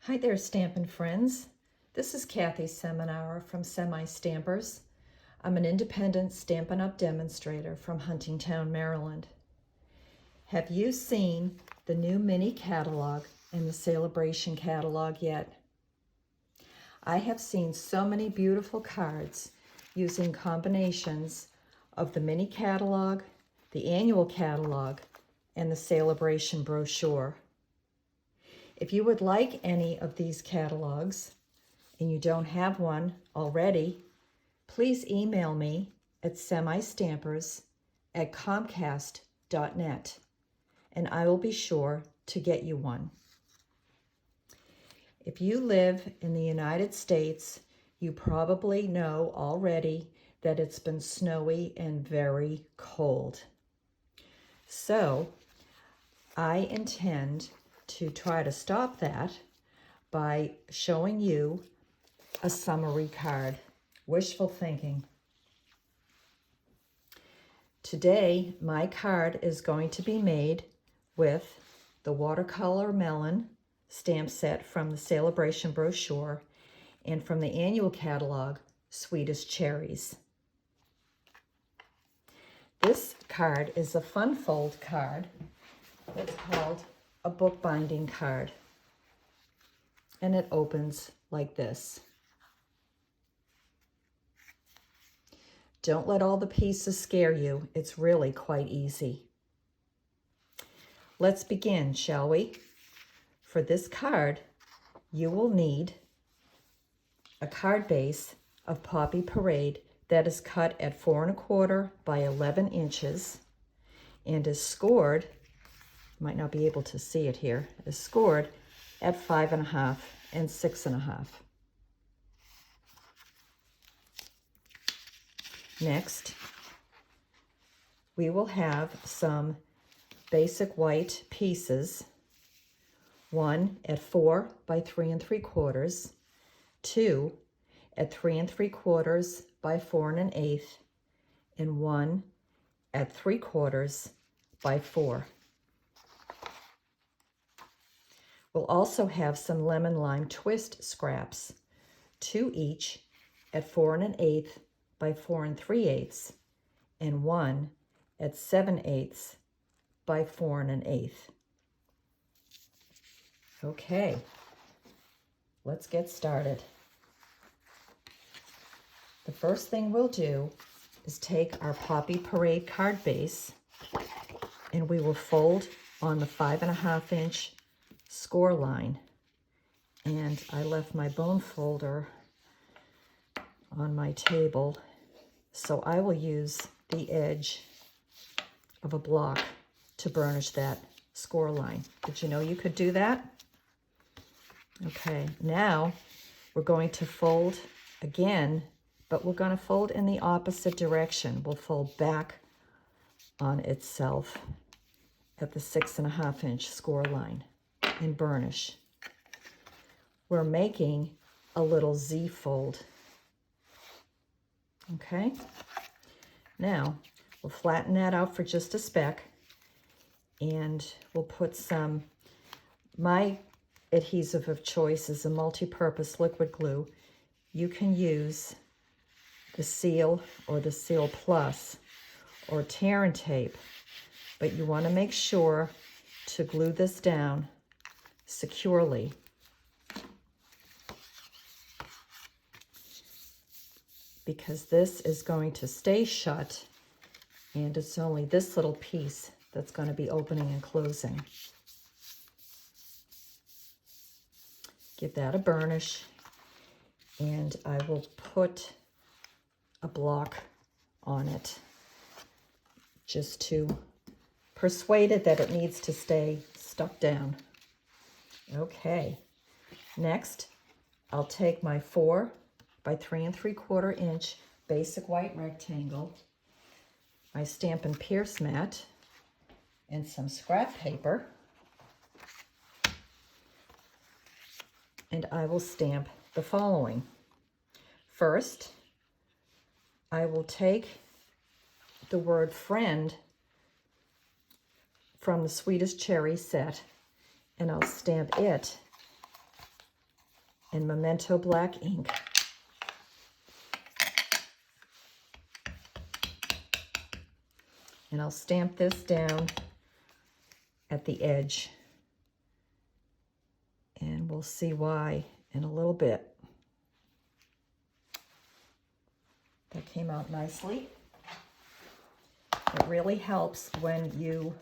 Hi there, Stampin' Friends. This is Kathy Seminara from SemiStampers. I'm an independent Stampin' Up! Demonstrator from Huntingtown, Maryland. Have you seen the new mini catalog and the Celebration catalog yet? I have seen so many beautiful cards using combinations of the mini catalog, the annual catalog, and the Celebration brochure. If you would like any of these catalogs and you don't have one already, please email me at semistampers@comcast.net and I will be sure to get you one. If you live in the United States, you probably know already that it's been snowy and very cold. So I intend to try to stop that by showing you a summary card. Wishful thinking. Today, my card is going to be made with the watercolor melon stamp set from the Celebration brochure and from the annual catalog, Sweetest Cherries. This card is a fun fold card. It's called a bookbinding card, and it opens like this. Don't let all the pieces scare you. It's really quite easy. Let's begin, shall we? For this card, you will need a card base of Poppy Parade that is cut at 4 1/4 by 11 inches and is scored, might not be able to see it here, is scored at 5 1/2 and 6 1/2. Next, we will have some basic white pieces, one at 4 by 3 3/4, two at 3 3/4 by 4 1/8, and one at 3/4 by 4. We'll also have some lemon lime twist scraps, 2 each at 4 1/8 by 4 3/8, and one at 7/8 by 4 1/8. Okay, let's get started. The first thing we'll do is take our Poppy Parade card base and we will fold on the 5 1/2 inch score line. And I left my bone folder on my table, so I will use the edge of a block to burnish that score line. Did you know you could do that? Okay, now we're going to fold again, but we're going to fold in the opposite direction. We'll fold back on itself at the 6 1/2 inch score line and burnish. We're making a little Z fold. Okay, now we'll flatten that out for just a speck and we'll put some, my adhesive of choice is a multi-purpose liquid glue. You can use the Seal or the Seal Plus or tear and tape, but you want to make sure to glue this down securely. Because this is going to stay shut and it's only this little piece that's going to be opening and closing. Give that a burnish and I will put a block on it just to persuade it that it needs to stay stuck down. Okay, next I'll take my 4 by 3 3/4 inch basic white rectangle, my Stampin' Pierce mat, and some scrap paper, and I will stamp the following. First, I will take the word friend from the Sweetest Cherry set and I'll stamp it in Memento Black ink. And I'll stamp this down at the edge. And we'll see why in a little bit. That came out nicely. It really helps when you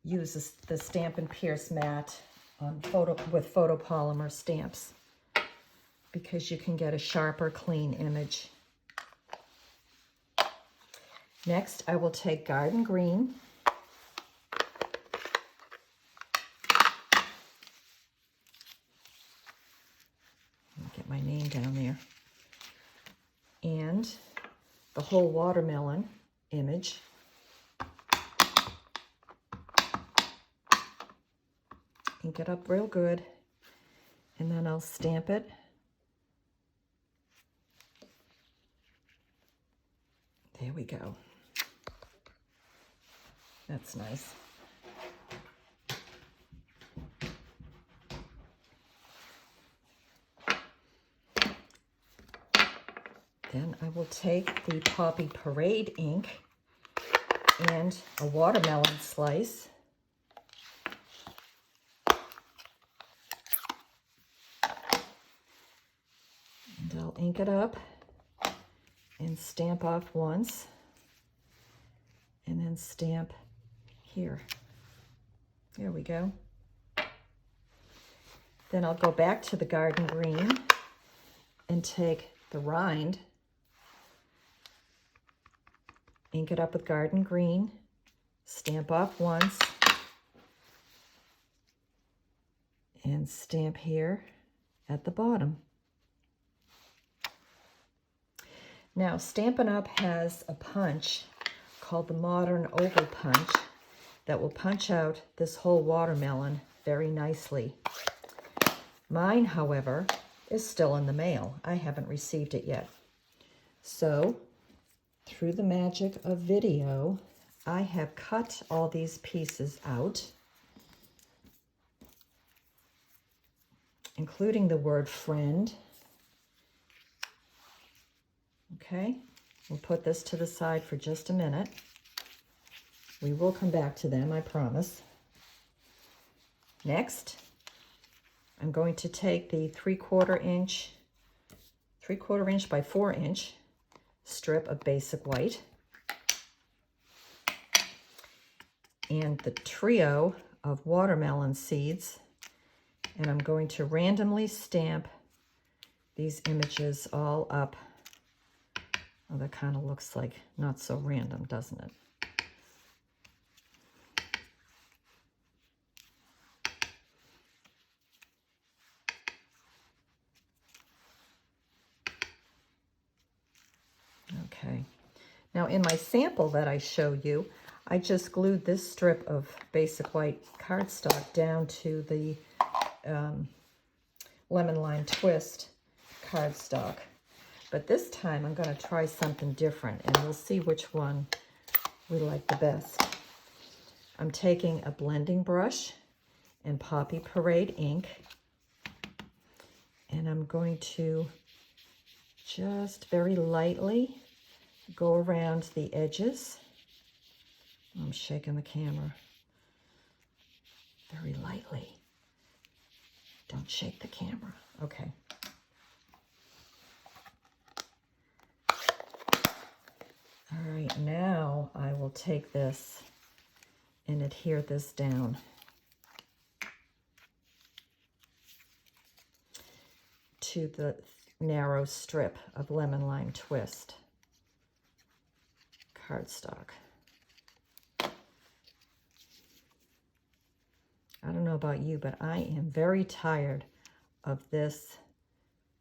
use the Stamp and Pierce mat on with photopolymer stamps, because you can get a sharper, clean image. Next, I will take Garden Green. Get my name down there. And the whole watermelon image. Ink it up real good, and then I'll stamp it. There we go. That's nice. Then I will take the Poppy Parade ink and a watermelon slice. And I'll ink it up and stamp off once, and then stamp here. There we go. Then I'll go back to the Garden Green and take the rind, ink it up with Garden Green, stamp off once, and stamp here at the bottom. Now, Stampin' Up! Has a punch called the Modern Oval Punch that will punch out this whole watermelon very nicely. Mine, however, is still in the mail. I haven't received it yet. So, through the magic of video, I have cut all these pieces out, including the word friend. Okay, we'll put this to the side for just a minute. We will come back to them, I promise. Next, I'm going to take the 3/4 inch by 4 inch strip of basic white and the trio of watermelon seeds, and I'm going to randomly stamp these images all up. Oh, that kind of looks like not so random, doesn't it? Okay. Now, in my sample that I showed you, I just glued this strip of basic white cardstock down to the Lemon Lime Twist cardstock. But this time I'm going to try something different, and we'll see which one we like the best. I'm taking a blending brush and Poppy Parade ink, and I'm going to just very lightly go around the edges. I'm shaking the camera. Very lightly. Don't shake the camera. Okay. All right, now I will take this and adhere this down. To the narrow strip of Lemon Lime Twist cardstock. I don't know about you, but I am very tired of this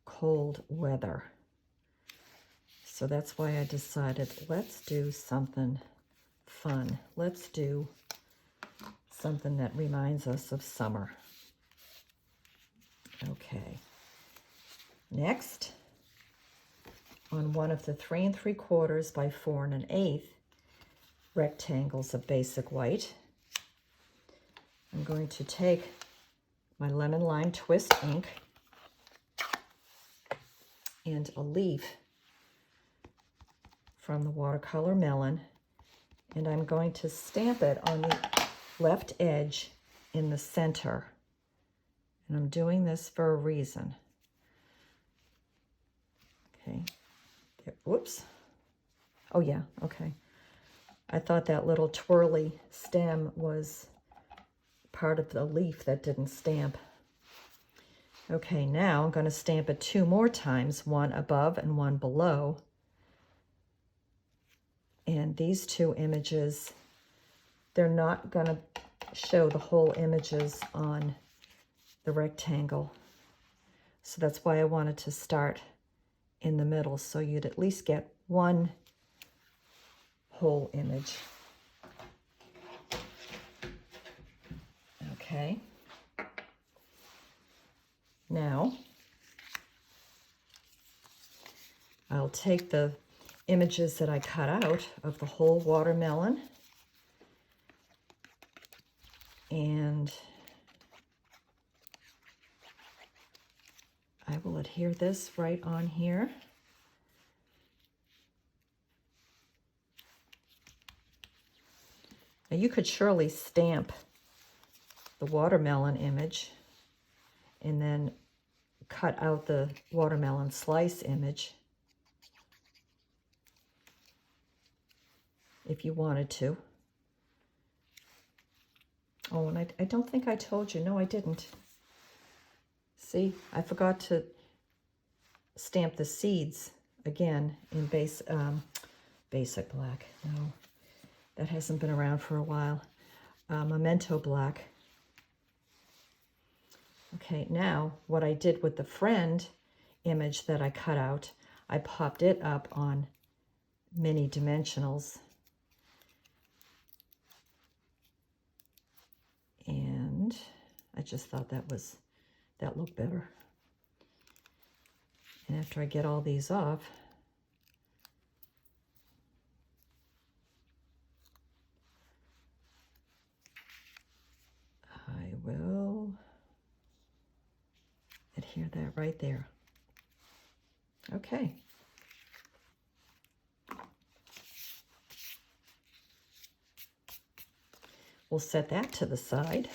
cold weather. So that's why I decided, let's do something fun. Let's do something that reminds us of summer. Okay. Next, on one of the 3 3/4 by 4 1/8 rectangles of basic white, I'm going to take my Lemon Lime Twist ink and a leaf from the watercolor melon, and I'm going to stamp it on the left edge in the center. And I'm doing this for a reason. Okay. There, whoops. Oh yeah, okay. I thought that little twirly stem was part of the leaf that didn't stamp. Okay, now I'm going to stamp it 2 more times, one above and one below. And these 2 images, they're not going to show the whole images on the rectangle. So that's why I wanted to start in the middle, so you'd at least get one whole image. Okay. Now, I'll take the images that I cut out of the whole watermelon, and I will adhere this right on here. Now you could surely stamp the watermelon image and then cut out the watermelon slice image if you wanted to. Oh, and I don't think I told you. No, I didn't. See, I forgot to stamp the seeds again in basic black. No, that hasn't been around for a while. Memento black. Okay, now what I did with the friend image that I cut out, I popped it up on mini dimensionals. And I just thought that looked better. And after I get all these off, I will adhere that right there. Okay. We'll set that to the side,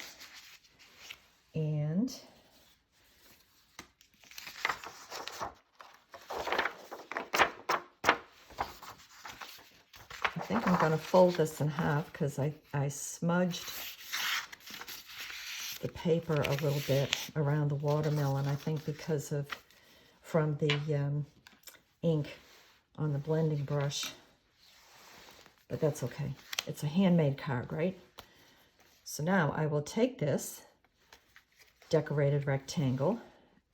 and I think I'm going to fold this in half because I smudged the paper a little bit around the watermelon, I think because of from the ink on the blending brush, but that's okay. It's a handmade card, right? So now I will take this decorated rectangle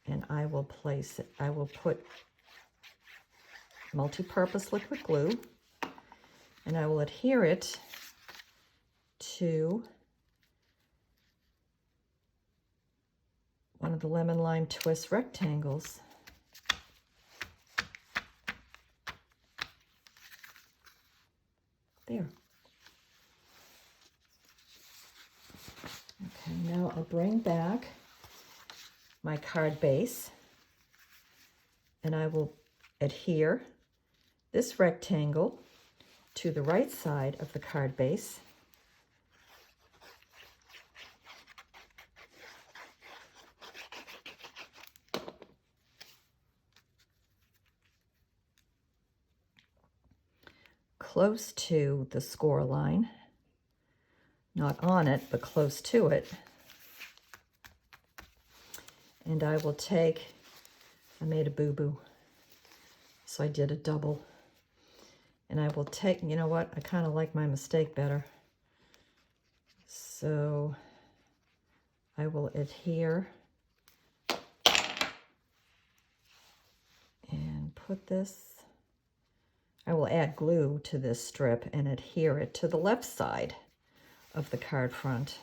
and I will place it, I will put multi-purpose liquid glue and I will adhere it to one of the lemon lime twist rectangles. There. Okay, now I'll bring back my card base and I will adhere this rectangle to the right side of the card base. Close to the score line, not on it, but close to it. And I will take, I made a boo-boo, so I did a double. And I will take, you know what, I kind of like my mistake better. So I will adhere and put this, I will add glue to this strip and adhere it to the left side of the card front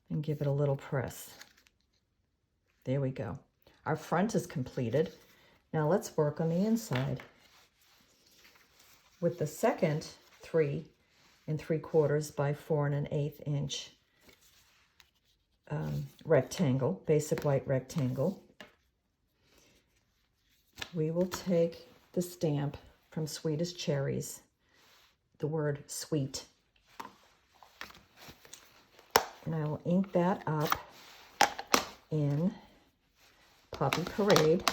and give it a little press. There we go. Our front is completed. Now let's work on the inside. With the second 3 3/4 by 4 1/8 inch rectangle, basic white rectangle, we will take the stamp from Sweet as Cherries, the word sweet, and I will ink that up in Poppy Parade.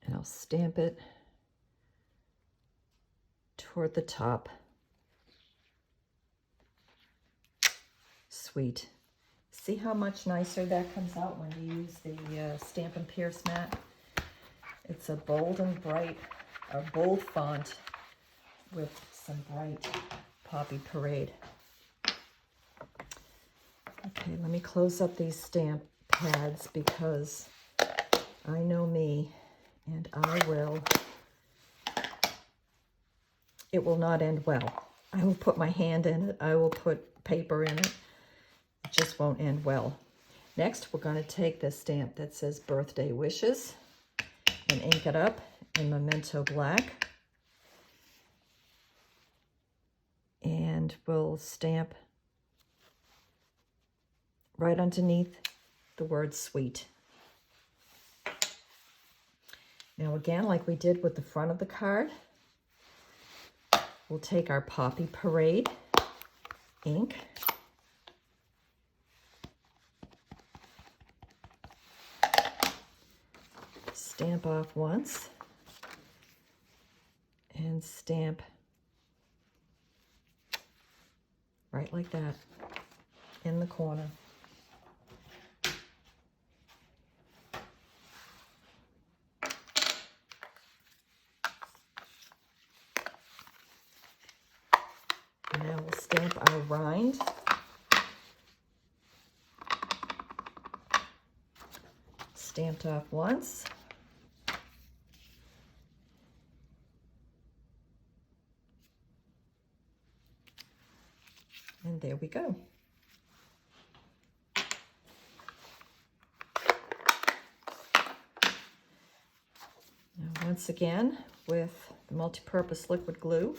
And I'll stamp it toward the top. Sweet. See how much nicer that comes out when you use the Stampin' Pierce mat? It's a bold and bright, or bold font with some bright Poppy Parade. Okay, let me close up these stamp pads because I know me and it will not end well. I will put my hand in it, I will put paper in it. It just won't end well. Next, we're going to take this stamp that says Birthday Wishes and ink it up in Memento Black. And we'll stamp right underneath the word sweet. Now again, like we did with the front of the card, we'll take our Poppy Parade ink, stamp off once, and stamp right like that in the corner. Now we'll stamp our rind. Stamped off once. And there we go. Now once again with the multi-purpose liquid glue,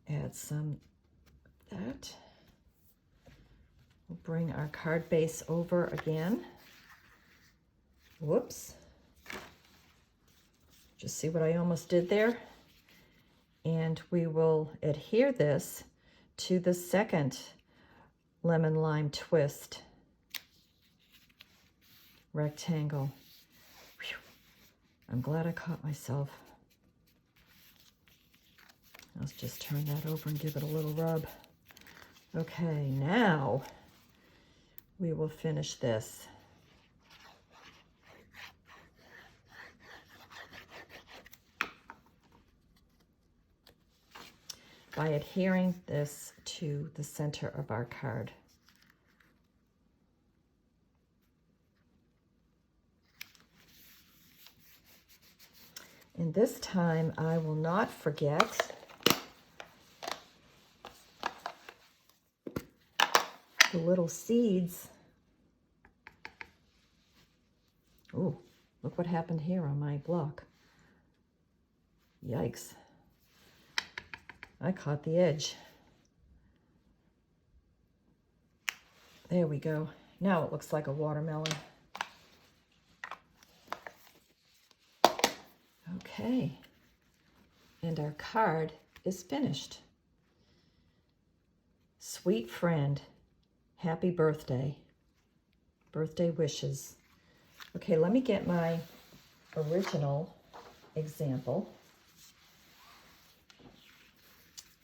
add some of that. We'll bring our card base over again. Whoops. Just see what I almost did there? And we will adhere this to the second lemon lime twist rectangle. Whew. I'm glad I caught myself. Let's just turn that over and give it a little rub. Okay, now we will finish this. By adhering this to the center of our card. And this time I will not forget the little seeds. Oh, look what happened here on my block. Yikes. I caught the edge. There we go. Now it looks like a watermelon. Okay. And our card is finished. Sweet friend, happy birthday. Birthday wishes. Okay, let me get my original example.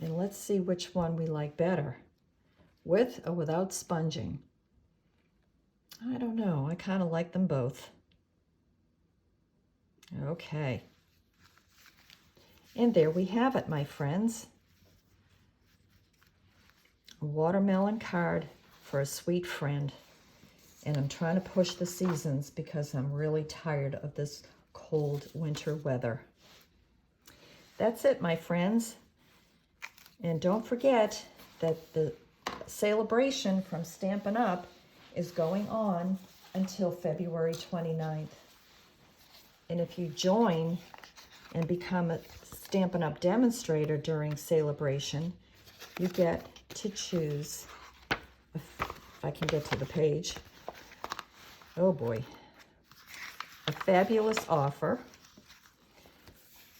And let's see which one we like better, with or without sponging. I don't know, I kind of like them both. Okay. And there we have it, my friends. A watermelon card for a sweet friend. And I'm trying to push the seasons because I'm really tired of this cold winter weather. That's it, my friends. And don't forget that the celebration from Stampin' Up! Is going on until February 29th. And if you join and become a Stampin' Up! Demonstrator during Celebration, you get to choose, if I can get to the page, oh boy, a fabulous offer.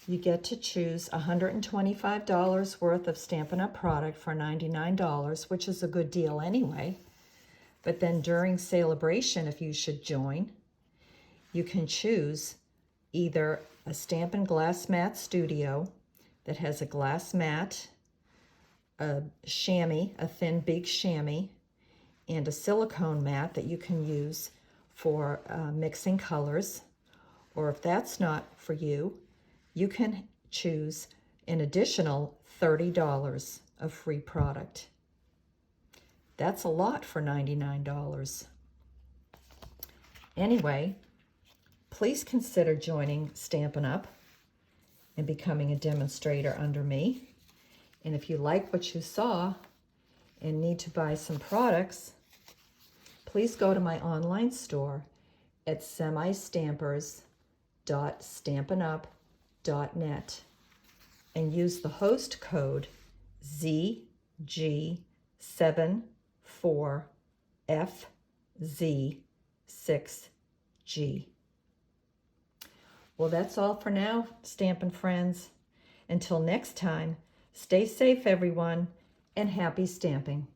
You get to choose $125 worth of Stampin' Up! Product for $99, which is a good deal anyway. But then during Celebration, if you should join, you can choose either a Stampin' Glass Mat Studio that has a glass mat, a chamois, a thin big chamois, and a silicone mat that you can use for mixing colors. Or if that's not for you, you can choose an additional $30 of free product. That's a lot for $99. Anyway, please consider joining Stampin' Up! And becoming a demonstrator under me. And if you like what you saw and need to buy some products, please go to my online store at semistampers.stampinup.net and use the host code ZG74FZ6G. Well, that's all for now, Stampin' Friends. Until next time, stay safe, everyone, and happy stamping.